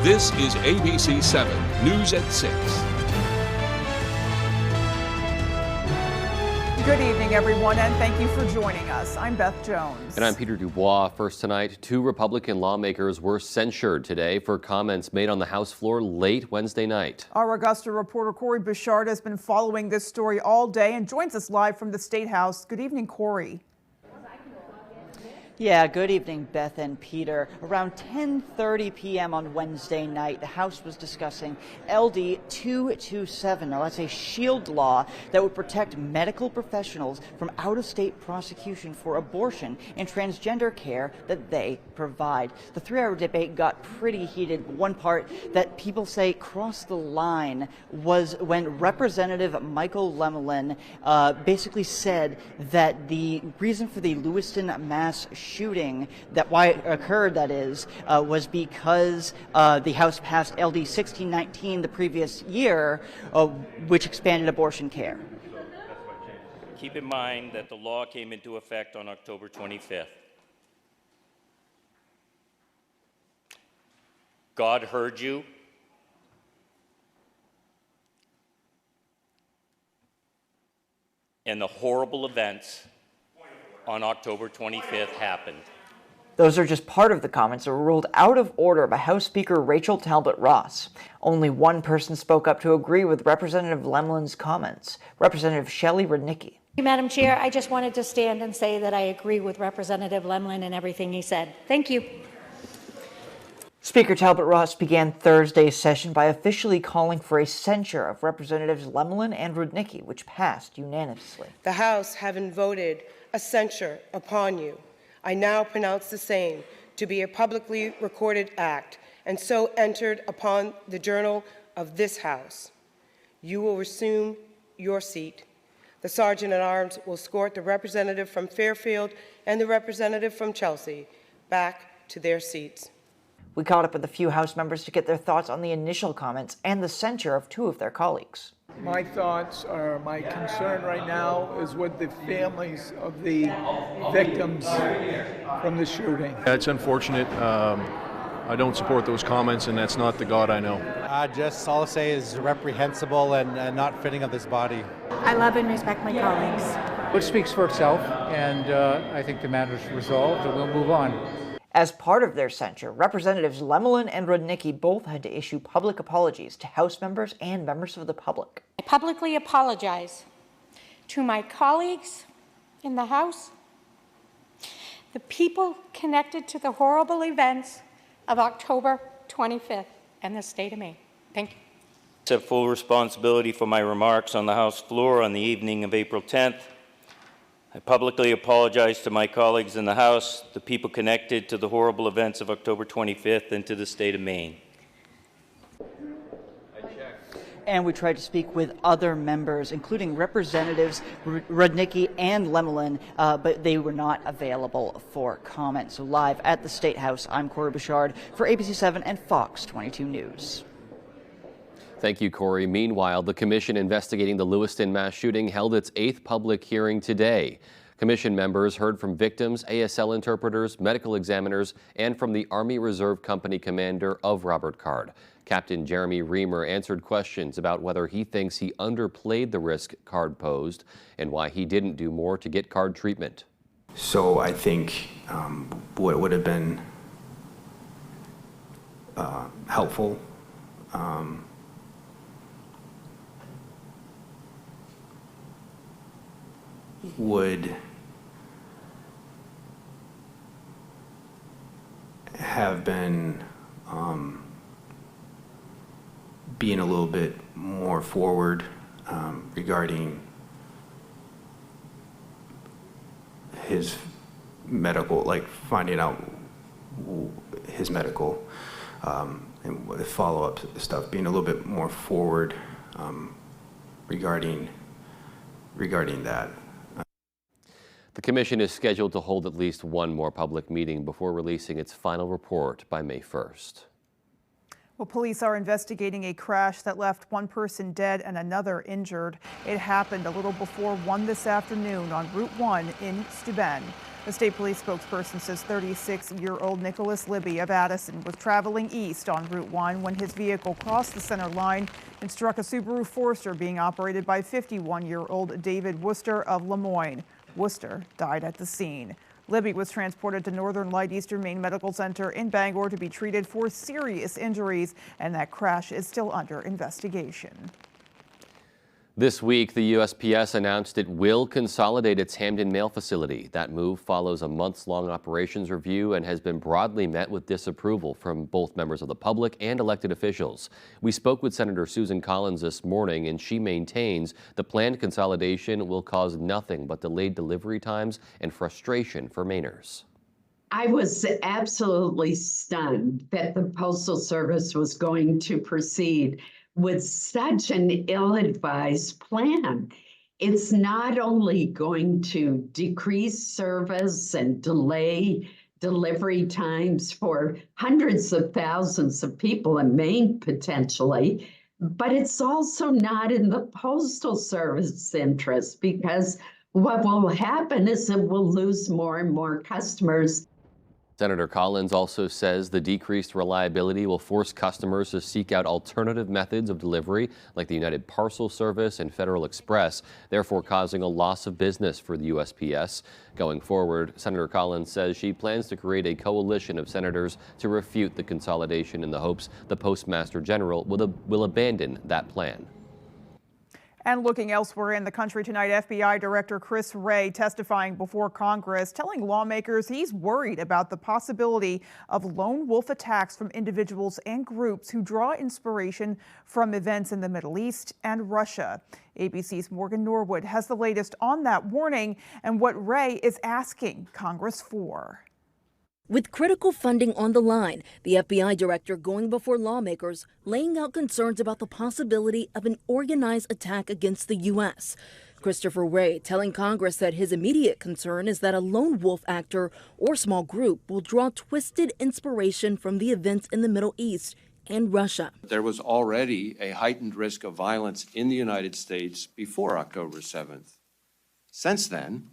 This is ABC 7 News at 6. Good evening, everyone, and thank you for joining us. I'm Beth Jones. And I'm Peter Dubois. First tonight, 2 Republican lawmakers were censured today for comments made on the House floor late Wednesday night. Our Augusta reporter Corey Bouchard has been following this story all day and joins us live from the State House. Good evening, Corey. Yeah, good evening, Beth and Peter. Around 10:30 p.m. on Wednesday night, the House was discussing LD 227. Now, that's a shield law that would protect medical professionals from out-of-state prosecution for abortion and transgender care that they provide. The 3-hour debate got pretty heated. One part that people say crossed the line was when Representative Michael Lemelin basically said that the reason for the Lewiston mass shooting, that why it occurred, that is, was because the House passed LD 1619 the previous year, which expanded abortion care. Keep in mind that the law came into effect on October 25th. God heard you. And the horrible events on October 25th happened. Those are just part of the comments that were ruled out of order by House Speaker Rachel Talbot Ross. Only one person spoke up to agree with Representative Lemelin's comments, Representative Shelley Rudnicki. Madam Chair, I just wanted to stand and say that I agree with Representative Lemelin and everything he said. Thank you. Speaker Talbot Ross began Thursday's session by officially calling for a censure of Representatives Lemelin and Rudnicki, which passed unanimously. The House, having voted a censure upon you, I now pronounce the same to be a publicly recorded act, and so entered upon the journal of this House. You will resume your seat. The Sergeant-at-Arms will escort the representative from Fairfield and the representative from Chelsea back to their seats. We caught up with a few House members to get their thoughts on the initial comments and the censure of 2 of their colleagues. My thoughts are, my concern right now is with the families of the victims from the shooting. It's unfortunate. I don't support those comments, and that's not the God I know. Just all I say is reprehensible and not fitting of this body. I love and respect my colleagues. It speaks for itself, and I think the matter is resolved, and we'll move on. As part of their censure, Representatives Lemelin and Rudnicki both had to issue public apologies to House members and members of the public. I publicly apologize to my colleagues in the House, the people connected to the horrible events of October 25th, and the state of Maine. Thank you. I accept full responsibility for my remarks on the House floor on the evening of April 10th. I publicly apologize to my colleagues in the House, the people connected to the horrible events of October 25th, and to the state of Maine. And we tried to speak with other members, including Representatives Rudnicki and Lemelin, but they were not available for comment. So live at the State House, I'm Corey Bouchard for ABC 7 and Fox 22 News. Thank you, Corey. Meanwhile, the commission investigating the Lewiston mass shooting held its 8th public hearing today. Commission members heard from victims, ASL interpreters, medical examiners, and from the Army Reserve Company commander of Robert Card. Captain Jeremy Reamer answered questions about whether he thinks he underplayed the risk Card posed and why he didn't do more to get Card treatment. So I think what would have been helpful would have been being a little bit more forward regarding his medical, like finding out his medical and follow-up stuff, being a little bit more forward regarding that. The commission is scheduled to hold at least one more public meeting before releasing its final report by May 1st. Well, police are investigating a crash that left one person dead and another injured. It happened a little before 1 this afternoon on Route 1 in Steuben. The state police spokesperson says 36-year-old Nicholas Libby of Addison was traveling east on Route 1 when his vehicle crossed the center line and struck a Subaru Forester being operated by 51-year-old David Worcester of Lemoyne. Worcester died at the scene. Libby was transported to Northern Light Eastern Maine Medical Center in Bangor to be treated for serious injuries, and that crash is still under investigation. This week, the USPS announced it will consolidate its Hamden mail facility. That move follows a months-long operations review and has been broadly met with disapproval from both members of the public and elected officials. We spoke with Senator Susan Collins this morning, and she maintains the planned consolidation will cause nothing but delayed delivery times and frustration for Mainers. I was absolutely stunned that the Postal Service was going to proceed with such an ill-advised plan. It's not only going to decrease service and delay delivery times for hundreds of thousands of people in Maine potentially, but it's also not in the Postal Service interest, because what will happen is it will lose more and more customers. Senator Collins also says the decreased reliability will force customers to seek out alternative methods of delivery like the United Parcel Service and Federal Express, therefore causing a loss of business for the USPS. Going forward, Senator Collins says she plans to create a coalition of senators to refute the consolidation in the hopes the Postmaster General will abandon that plan. And looking elsewhere in the country tonight, FBI Director Chris Wray testifying before Congress, telling lawmakers he's worried about the possibility of lone wolf attacks from individuals and groups who draw inspiration from events in the Middle East and Russia. ABC's Morgan Norwood has the latest on that warning and what Wray is asking Congress for. With critical funding on the line, the FBI director going before lawmakers, laying out concerns about the possibility of an organized attack against the U.S. Christopher Wray telling Congress that his immediate concern is that a lone wolf actor or small group will draw twisted inspiration from the events in the Middle East and Russia. There was already a heightened risk of violence in the United States before October 7th. Since then,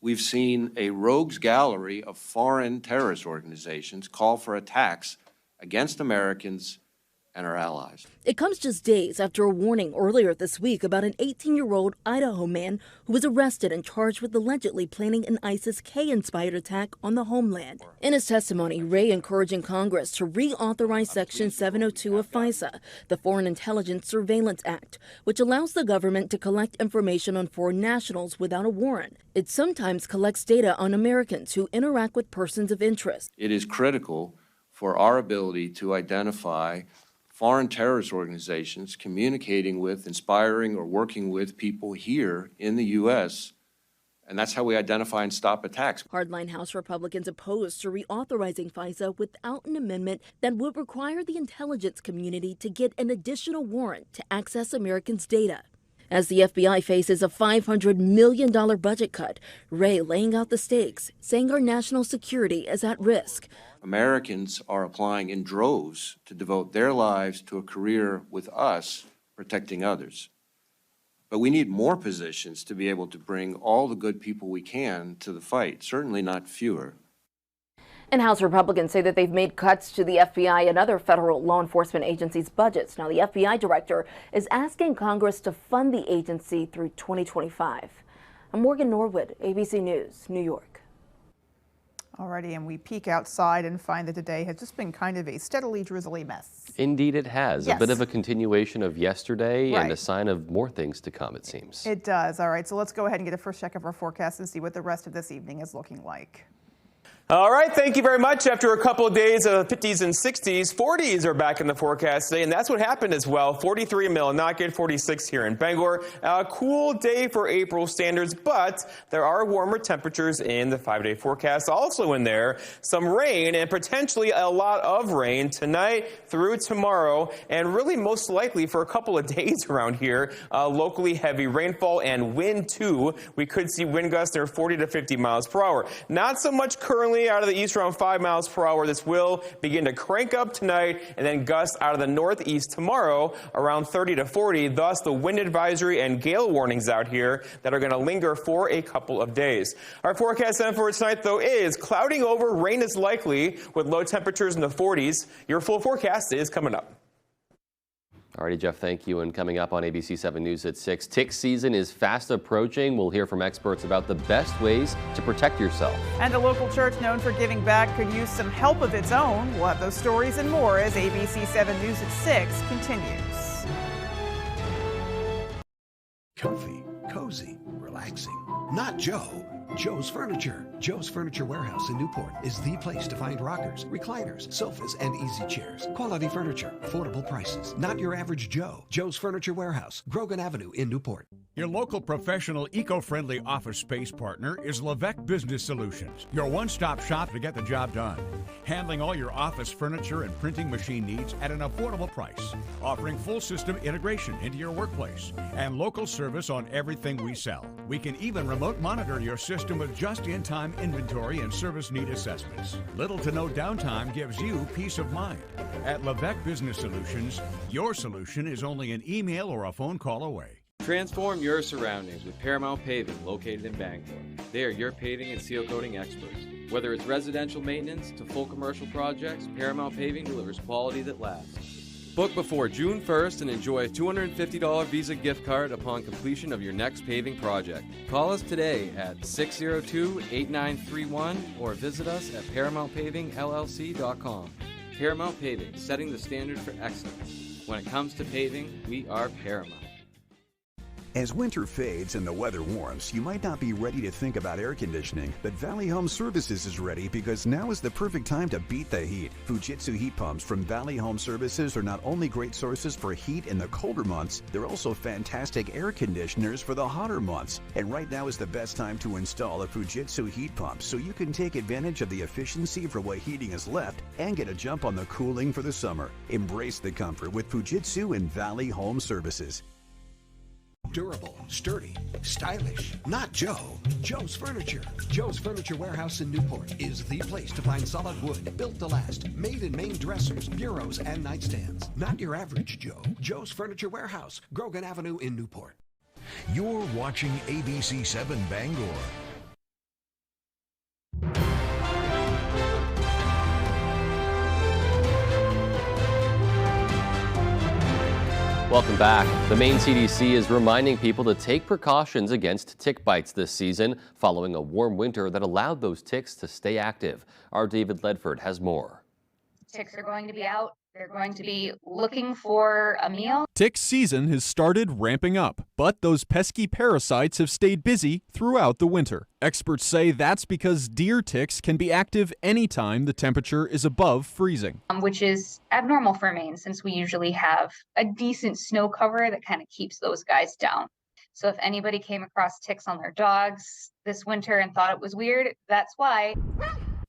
we've seen a rogues gallery of foreign terrorist organizations call for attacks against Americans and our allies. It comes just days after a warning earlier this week about an 18-year-old Idaho man who was arrested and charged with allegedly planning an ISIS-K-inspired attack on the homeland. In his testimony, Wray encouraging Congress to reauthorize Section 702 of FISA, the Foreign Intelligence Surveillance Act, which allows the government to collect information on foreign nationals without a warrant. It sometimes collects data on Americans who interact with persons of interest. It is critical for our ability to identify foreign terrorist organizations communicating with, inspiring, or working with people here in the U.S., and that's how we identify and stop attacks. Hardline House Republicans opposed to reauthorizing FISA without an amendment that would require the intelligence community to get an additional warrant to access Americans' data. As the FBI faces a $500 million budget cut, Wray laying out the stakes, saying our national security is at risk. Americans are applying in droves to devote their lives to a career with us protecting others. But we need more positions to be able to bring all the good people we can to the fight, certainly not fewer. And House Republicans say that they've made cuts to the FBI and other federal law enforcement agencies' budgets. Now, the FBI director is asking Congress to fund the agency through 2025. I'm Morgan Norwood, ABC News, New York. Alrighty, and we peek outside and find that today has just been kind of a steadily drizzly mess. Indeed it has. Yes. A bit of a continuation of yesterday Right. and a sign of more things to come, it seems. It does. All right, so let's go ahead and get a first check of our forecast and see what the rest of this evening is looking like. All right, thank you very much. After a couple of days of 50s and 60s, 40s are back in the forecast today, and that's what happened as well. 43 in Millinocket, 46 here in Bangor. A cool day for April standards, but there are warmer temperatures in the 5-day forecast. Also in there, some rain and potentially a lot of rain tonight through tomorrow, and really most likely for a couple of days around here. Locally heavy rainfall and wind too. We could see wind gusts near 40 to 50 miles per hour. Not so much currently currently out of the east around 5 miles per hour. This will begin to crank up tonight and then gust out of the northeast tomorrow around 30 to 40. Thus, the wind advisory and gale warnings out here that are going to linger for a couple of days. Our forecast then for tonight, though, is clouding over. Rain is likely with low temperatures in the 40s. Your full forecast is coming up. Alrighty, Jeff, thank you. And coming up on ABC 7 News at 6, tick season is fast approaching. We'll hear from experts about the best ways to protect yourself. And a local church known for giving back could use some help of its own. We'll have those stories and more as ABC 7 News at 6 continues. Comfy, cozy, relaxing. Not Joe. Joe's Furniture. Joe's Furniture Warehouse in Newport is the place to find rockers, recliners, sofas, and easy chairs. Quality furniture, affordable prices. Not your average Joe. Joe's Furniture Warehouse, Grogan Avenue in Newport. Your local professional, eco-friendly office space partner is WVII Business Solutions, your one-stop shop to get the job done. Handling all your office furniture and printing machine needs at an affordable price. Offering full system integration into your workplace and local service on everything we sell. We can even remote monitor your system with just-in-time inventory and service need assessments. Little to no downtime gives you peace of mind. At WVII Business Solutions, your solution is only an email or a phone call away. Transform your surroundings with Paramount Paving, located in Bangor. They are your paving and seal coating experts. Whether it's residential maintenance to full commercial projects, Paramount Paving delivers quality that lasts. Book before June 1st and enjoy a $250 Visa gift card upon completion of your next paving project. Call us today at 602-8931 or visit us at ParamountPavingLLC.com. Paramount Paving, setting the standard for excellence. When it comes to paving, we are Paramount. As winter fades and the weather warms, you might not be ready to think about air conditioning, but Valley Home Services is ready because now is the perfect time to beat the heat. Fujitsu heat pumps from Valley Home Services are not only great sources for heat in the colder months, they're also fantastic air conditioners for the hotter months. And right now is the best time to install a Fujitsu heat pump so you can take advantage of the efficiency for what heating is left and get a jump on the cooling for the summer. Embrace the comfort with Fujitsu and Valley Home Services. Durable, sturdy, stylish. Not Joe. Joe's Furniture. Joe's Furniture Warehouse in Newport is the place to find solid wood, built to last, made in Maine dressers, bureaus, and nightstands. Not your average Joe. Joe's Furniture Warehouse, Grogan Avenue in Newport. You're watching ABC 7 Bangor. Welcome back. The Maine CDC is reminding people to take precautions against tick bites this season following a warm winter that allowed those ticks to stay active. Our David Ledford has more. Ticks are going to be out. They're going to be looking for a meal. Tick season has started ramping up, but those pesky parasites have stayed busy throughout the winter. Experts say that's because deer ticks can be active anytime the temperature is above freezing. Which is abnormal for Maine since we usually have a decent snow cover that kind of keeps those guys down. So if anybody came across ticks on their dogs this winter and thought it was weird, that's why.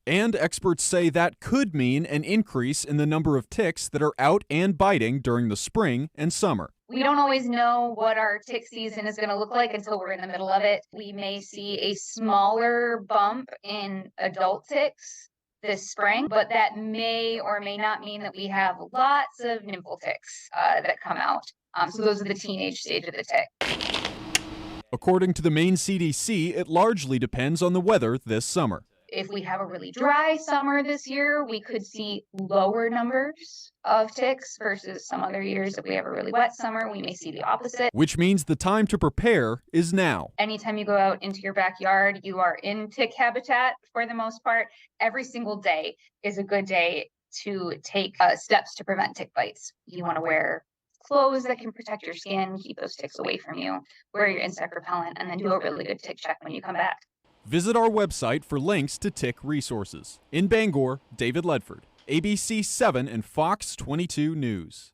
And experts say that could mean an increase in the number of ticks that are out and biting during the spring and summer. We don't always know what our tick season is going to look like until we're in the middle of it. We may see a smaller bump in adult ticks this spring, but that may or may not mean that we have lots of nymphal ticks that come out. So those are the teenage stage of the tick. According to the Maine CDC, it largely depends on the weather this summer. If we have a really dry summer this year, we could see lower numbers of ticks versus some other years. If we have a really wet summer, we may see the opposite. Which means the time to prepare is now. Anytime you go out into your backyard, you are in tick habitat for the most part. Every single day is a good day to take steps to prevent tick bites. You want to wear clothes that can protect your skin, keep those ticks away from you, wear your insect repellent, and then do a really good tick check when you come back. Visit our website for links to tick resources. In Bangor, David Ledford, ABC 7 and Fox 22 News.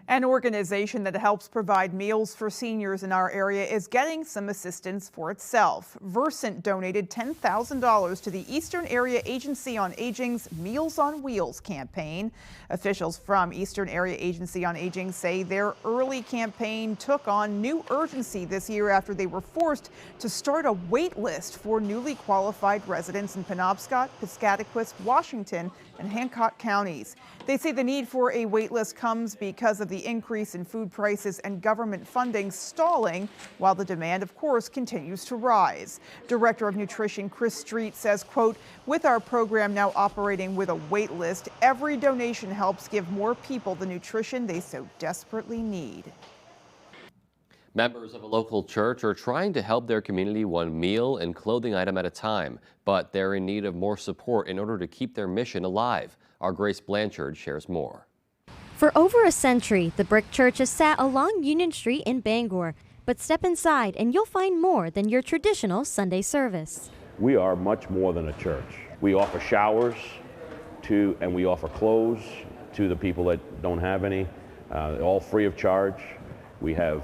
An organization that helps provide meals for seniors in our area is getting some assistance for itself. Versant donated $10,000 to the Eastern Area Agency on Aging's Meals on Wheels campaign. Officials from Eastern Area Agency on Aging say their early campaign took on new urgency this year after they were forced to start a wait list for newly qualified residents in Penobscot, Piscataquis, Washington, and Hancock counties. They say the need for a wait list comes because of the increase in food prices and government funding stalling, while the demand, of course, continues to rise. Director of Nutrition Chris Street says, quote, "With our program now operating with a wait list, every donation helps give more people the nutrition they so desperately need." Members of a local church are trying to help their community one meal and clothing item at a time, but they're in need of more support in order to keep their mission alive. Our Grace Blanchard shares more. For over a century, the Brick Church has sat along Union Street in Bangor. But step inside and you'll find more than your traditional Sunday service. We are much more than a church. We offer showers and we offer clothes to the people that don't have any, all free of charge. We have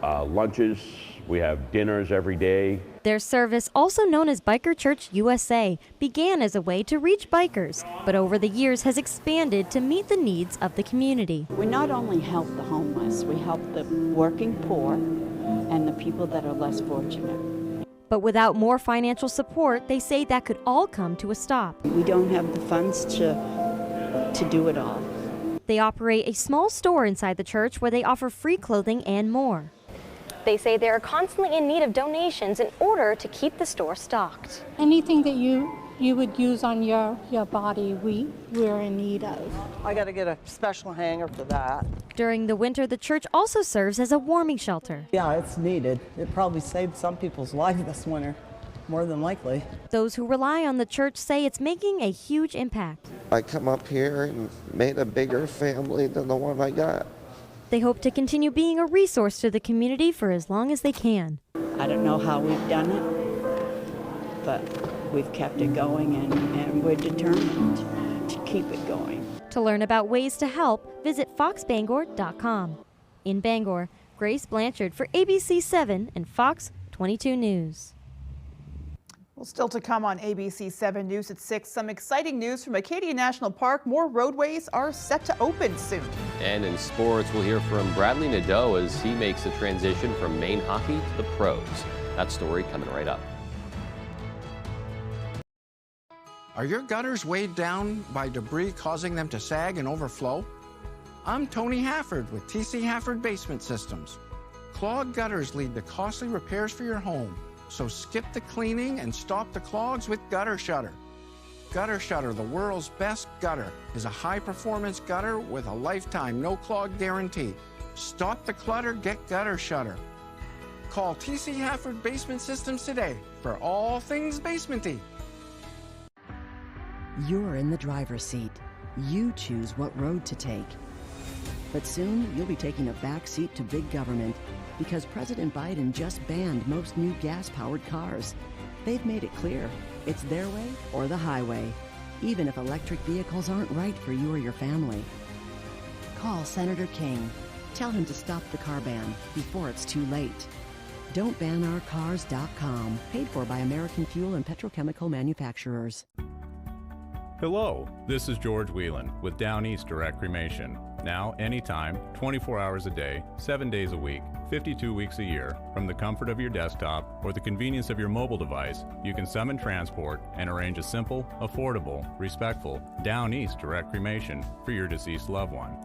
lunches, we have dinners every day. Their service, also known as Biker Church USA, began as a way to reach bikers, but over the years has expanded to meet the needs of the community. We not only help the homeless, we help the working poor and the people that are less fortunate. But without more financial support, they say that could all come to a stop. We don't have the funds to do it all. They operate a small store inside the church where they offer free clothing and more. They say they are constantly in need of donations in order to keep the store stocked. Anything that you would use on your body, we're in need of. I got to get a special hanger for that. During the winter, the church also serves as a warming shelter. Yeah, it's needed. It probably saved some people's lives this winter, more than likely. Those who rely on the church say it's making a huge impact. I come up here and made a bigger family than the one I got. They hope to continue being a resource to the community for as long as they can. I don't know how we've done it, but we've kept it going and we're determined to keep it going. To learn about ways to help, visit foxbangor.com. In Bangor, Grace Blanchard for ABC 7 and Fox 22 News. Well, still to come on ABC 7 News at 6, some exciting news from Acadia National Park. More roadways are set to open soon. And in sports, we'll hear from Bradley Nadeau as he makes the transition from Maine hockey to the pros. That story coming right up. Are your gutters weighed down by debris causing them to sag and overflow? I'm Tony Hafford with TC Hafford Basement Systems. Clogged gutters lead to costly repairs for your home. So skip the cleaning and stop the clogs with Gutter Shutter. Gutter Shutter, the world's best gutter, is a high-performance gutter with a lifetime no-clog guarantee. Stop the clutter, get Gutter Shutter. Call TC Hafford Basement Systems today for all things basementy. You're in the driver's seat. You choose what road to take. But soon, you'll be taking a back seat to big government because President Biden just banned most new gas-powered cars. They've made it clear it's their way or the highway, even if electric vehicles aren't right for you or your family. Call Senator King. Tell him to stop the car ban before it's too late. Don'tBanOurCars.com, paid for by American Fuel and Petrochemical Manufacturers. Hello, this is George Whelan with Down East Direct Cremation. Now, anytime, 24 hours a day, 7 days a week, 52 weeks a year, from the comfort of your desktop or the convenience of your mobile device, you can summon transport and arrange a simple, affordable, respectful Down East Direct Cremation for your deceased loved one.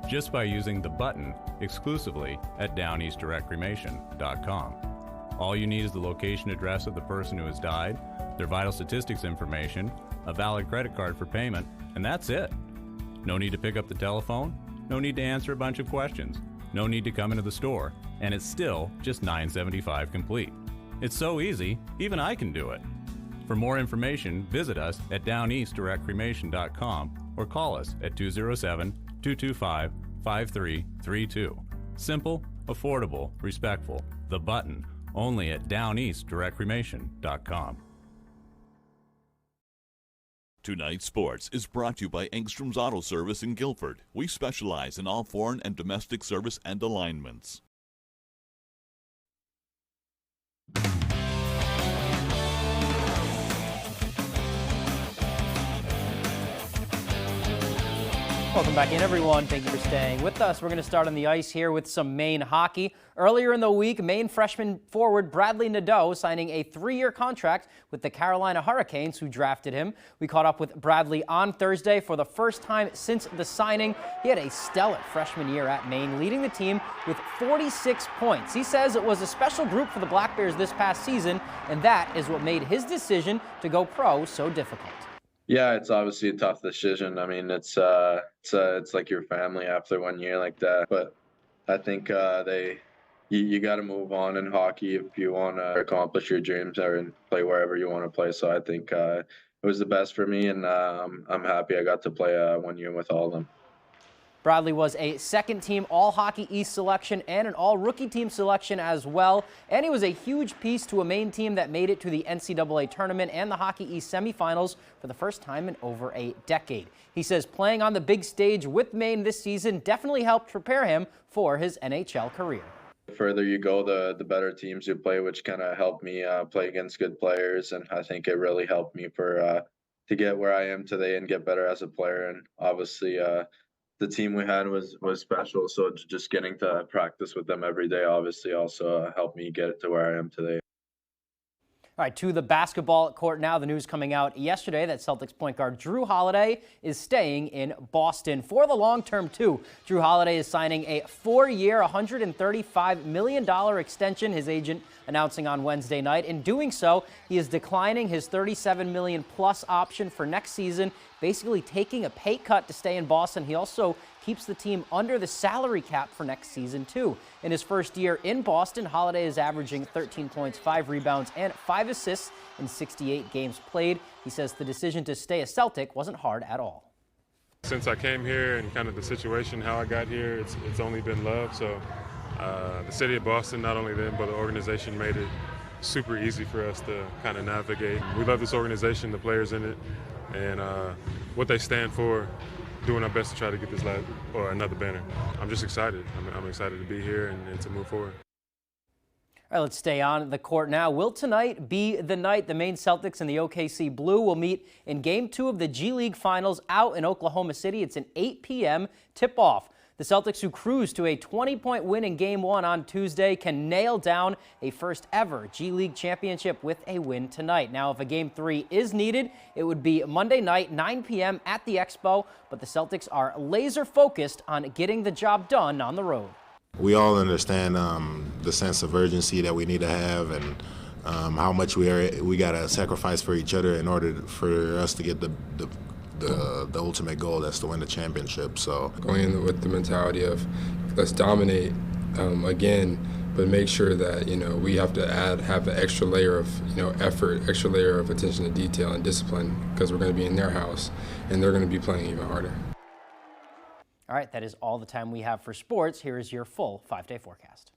Just by using the button exclusively at downeastdirectcremation.com. All you need is the location address of the person who has died, their vital statistics information, a valid credit card for payment, and that's it. No need to pick up the telephone, no need to answer a bunch of questions, no need to come into the store, and it's still just $9.75 complete. It's so easy, even I can do it. For more information, visit us at downeastdirectcremation.com or call us at 207-225-5332. Simple, affordable, respectful. The button, only at downeastdirectcremation.com. Tonight's Sports is brought to you by Engstrom's Auto Service in Guilford. We specialize in all foreign and domestic service and alignments. Welcome back in, everyone. Thank you for staying with us. We're going to start on the ice here with some Maine hockey. Earlier in the week, Maine freshman forward Bradley Nadeau signing a 3-year contract with the Carolina Hurricanes, who drafted him. We caught up with Bradley on Thursday for the first time since the signing. He had a stellar freshman year at Maine, leading the team with 46 points. He says it was a special group for the Black Bears this past season, and that is what made his decision to go pro so difficult. Yeah, it's obviously a tough decision. I mean, it's like your family after 1 year like that. But I think you got to move on in hockey if you want to accomplish your dreams and play wherever you want to play. So I think it was the best for me, and I'm happy I got to play 1 year with all of them. Bradley was a second-team All-Hockey East selection and an All-Rookie Team selection as well. And he was a huge piece to a Maine team that made it to the NCAA tournament and the Hockey East semifinals for the first time in over a decade. He says playing on the big stage with Maine this season definitely helped prepare him for his NHL career. The further you go, the better teams you play, which kind of helped me play against good players. And I think it really helped me to get where I am today and get better as a player. And obviously, the team we had was special, so just getting to practice with them every day obviously also helped me get to where I am today. All right, to the basketball court now. The news coming out yesterday that Celtics point guard Drew Holiday is staying in Boston for the long term, too. Drew Holiday is signing a 4-year, $135 million extension, his agent announcing on Wednesday night. In doing so, he is declining his $37 million plus option for next season, basically taking a pay cut to stay in Boston. He also keeps the team under the salary cap for next season, too. In his first year in Boston, Holiday is averaging 13 points, 5 rebounds, and 5 assists in 68 games played. He says the decision to stay a Celtic wasn't hard at all. Since I came here and kind of the situation, how I got here, it's only been love. So the city of Boston, not only them, but the organization made it super easy for us to kind of navigate. We love this organization, the players in it, and what they stand for, doing our best to try to get this or another banner. I'm just excited. I'm excited to be here and to move forward. All right, let's stay on the court now. Will tonight be the night the Maine Celtics and the OKC Blue will meet in Game 2 of the G League Finals out in Oklahoma City? It's an 8 p.m. tip-off. The Celtics, who cruised to a 20-point win in Game 1 on Tuesday, can nail down a first-ever G League championship with a win tonight. Now, if a Game 3 is needed, it would be Monday night, 9 p.m. at the Expo, but the Celtics are laser-focused on getting the job done on the road. We all understand the sense of urgency that we need to have and how much we got to sacrifice for each other in order for us to get the ultimate goal, that's to win the championship. So going in with the mentality of let's dominate again, but make sure that we have to have an extra layer of effort, extra layer of attention to detail and discipline, because we're going to be in their house and they're going to be playing even harder. All right, that is all the time we have for sports. Here is your full 5-day forecast.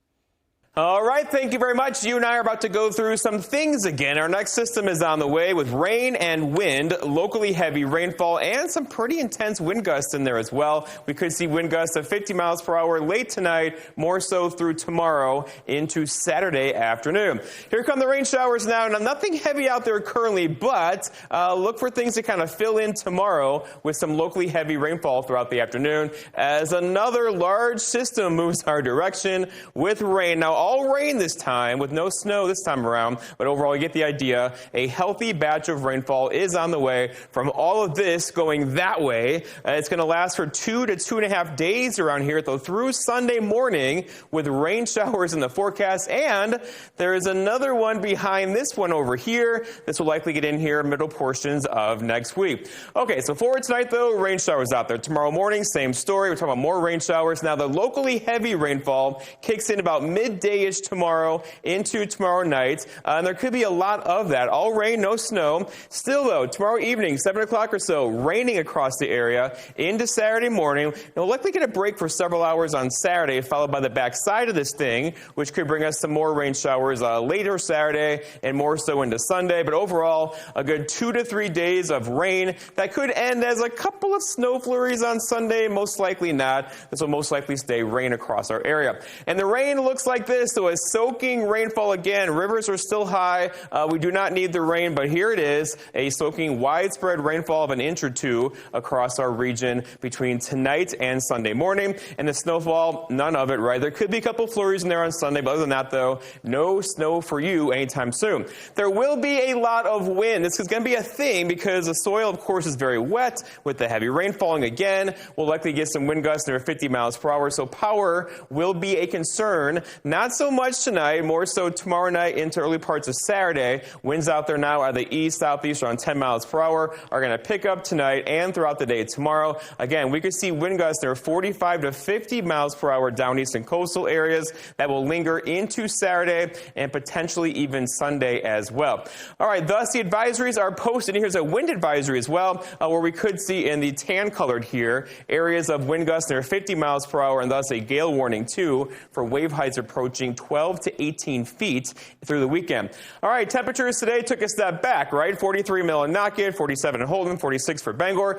All right, thank you very much. You and I are about to go through some things again. Our next system is on the way with rain and wind, locally heavy rainfall, and some pretty intense wind gusts in there as well. We could see wind gusts of 50 miles per hour late tonight, more so through tomorrow into Saturday afternoon. Here come the rain showers now. Now, nothing heavy out there currently, but look for things to kind of fill in tomorrow with some locally heavy rainfall throughout the afternoon as another large system moves our direction with rain. Now, all rain this time with no snow this time around, but overall you get the idea. A healthy batch of rainfall is on the way from all of this going that way. It's going to last for 2 to 2.5 days around here, though, through Sunday morning with rain showers in the forecast. And there is another one behind this one over here. This will likely get in here middle portions of next week. Okay, so for tonight, though, rain showers out there. Tomorrow morning, same story. We're talking about more rain showers. Now, the locally heavy rainfall kicks in about midday day-ish tomorrow into tomorrow night, and there could be a lot of that. All rain, no snow. Still, though, tomorrow evening, 7 o'clock or so, raining across the area into Saturday morning. And we'll likely get a break for several hours on Saturday, followed by the backside of this thing, which could bring us some more rain showers later Saturday and more so into Sunday. But overall, a good 2 to 3 days of rain that could end as a couple of snow flurries on Sunday. Most likely not. This will most likely stay rain across our area. And the rain looks like this, so a soaking rainfall again. Rivers are still high. We do not need the rain, but here it is, a soaking widespread rainfall of an inch or two across our region between tonight and Sunday morning. And the snowfall, none of it, right? There could be a couple flurries in there on Sunday, but other than that, though, no snow for you anytime soon. There will be a lot of wind. This is going to be a thing because the soil, of course, is very wet with the heavy rain falling again. We'll likely get some wind gusts near 50 miles per hour, so power will be a concern. Not so much tonight, more so tomorrow night into early parts of Saturday. Winds out there now out of the east, southeast around 10 miles per hour are going to pick up tonight and throughout the day tomorrow. Again, we could see wind gusts near 45 to 50 miles per hour down east and coastal areas that will linger into Saturday and potentially even Sunday as well. All right, thus the advisories are posted. Here's a wind advisory as well, where we could see in the tan colored here areas of wind gusts near 50 miles per hour and thus a gale warning too for wave heights approaching 12 to 18 feet through the weekend. All right, temperatures today took a step back, right? 43 in Millinocket, 47 in Holden, 46 for Bangor.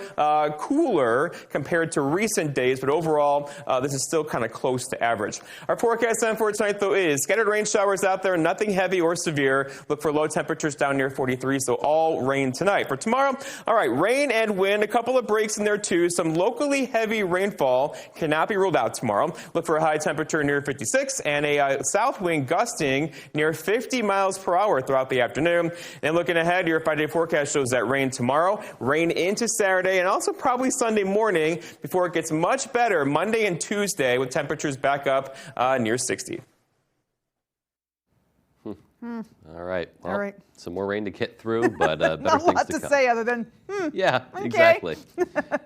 Cooler compared to recent days, but overall, this is still kind of close to average. Our forecast then for tonight, though, is scattered rain showers out there, nothing heavy or severe. Look for low temperatures down near 43, so all rain tonight. For tomorrow, all right, rain and wind, a couple of breaks in there too. Some locally heavy rainfall cannot be ruled out tomorrow. Look for a high temperature near 56 and a south wind gusting near 50 miles per hour throughout the afternoon. And looking ahead, your 5-day forecast shows that rain tomorrow, rain into Saturday, and also probably Sunday morning before it gets much better Monday and Tuesday with temperatures back up near 60. All right. Well, All right. some more rain to get through, but better Not a things lot to to come. say other than, Yeah, okay. exactly. All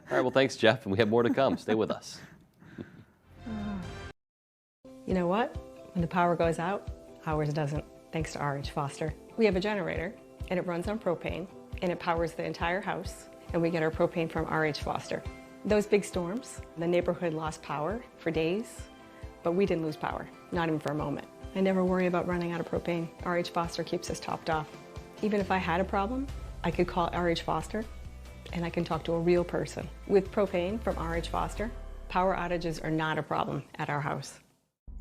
right, well, thanks, Jeff, and we have more to come. Stay with us. You know what? When the power goes out, ours doesn't, thanks to RH Foster. We have a generator, and it runs on propane, and it powers the entire house, and we get our propane from RH Foster. Those big storms, the neighborhood lost power for days, but we didn't lose power, not even for a moment. I never worry about running out of propane. RH Foster keeps us topped off. Even if I had a problem, I could call RH Foster, and I can talk to a real person. With propane from RH Foster, power outages are not a problem at our house.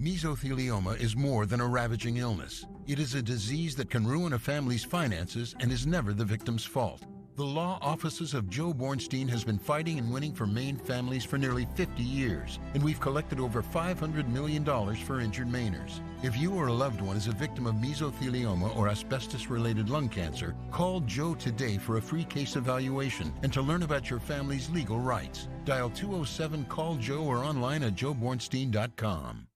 Mesothelioma is more than a ravaging illness. It is a disease that can ruin a family's finances and is never the victim's fault. The law offices of Joe Bornstein has been fighting and winning for Maine families for nearly 50 years, and we've collected over $500 million for injured Mainers. If you or a loved one is a victim of mesothelioma or asbestos-related lung cancer, call Joe today for a free case evaluation and to learn about your family's legal rights. Dial 207-CALL-JOE or online at joebornstein.com.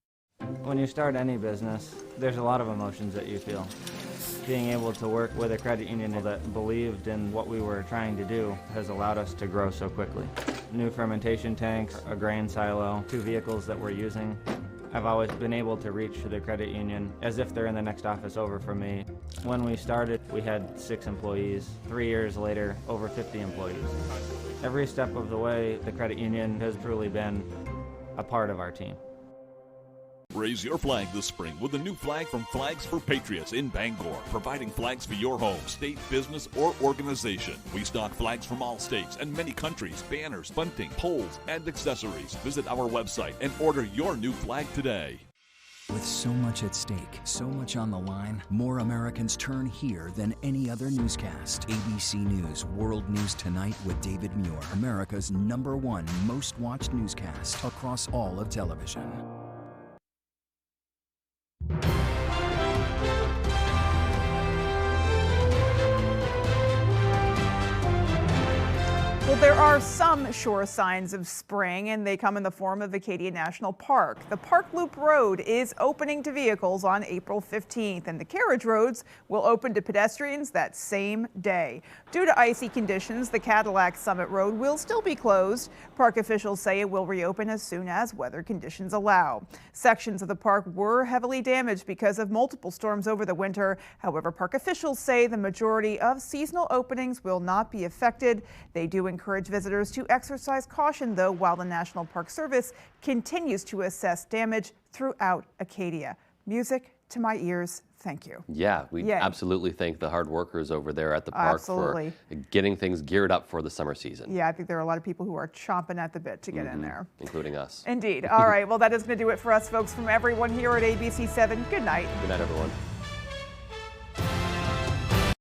When you start any business, there's a lot of emotions that you feel. Being able to work with a credit union that believed in what we were trying to do has allowed us to grow so quickly. New fermentation tanks, a grain silo, 2 vehicles that we're using. I've always been able to reach the credit union as if they're in the next office over from me. When we started, we had 6 employees. 3 years later, over 50 employees. Every step of the way, the credit union has truly been a part of our team. Raise your flag this spring with a new flag from Flags for Patriots in Bangor, providing flags for your home, state, business, or organization. We stock flags from all states and many countries, banners, bunting, poles, and accessories. Visit our website and order your new flag today. With so much at stake, so much on the line, more Americans turn here than any other newscast. ABC News World News Tonight with David Muir, America's #1 most watched newscast across all of television. Well, There are some sure signs of spring, and they come in the form of Acadia National Park. The Park Loop Road is opening to vehicles on April 15th, and the carriage roads will open to pedestrians that same day. Due to icy conditions, the Cadillac Summit Road will still be closed. Park officials say it will reopen as soon as weather conditions allow. Sections of the park were heavily damaged because of multiple storms over the winter. However, park officials say the majority of seasonal openings will not be affected. They do encourage visitors to exercise caution, though, while the National Park Service continues to assess damage throughout Acadia. Music to my ears. Thank you. Yeah, we absolutely thank the hard workers over there at the park for getting things geared up for the summer season. Yeah, I think there are a lot of people who are chomping at the bit to get in there. Including us. Indeed. All right, well, that is going to do it for us, folks. From everyone here at ABC 7, good night. Good night, everyone.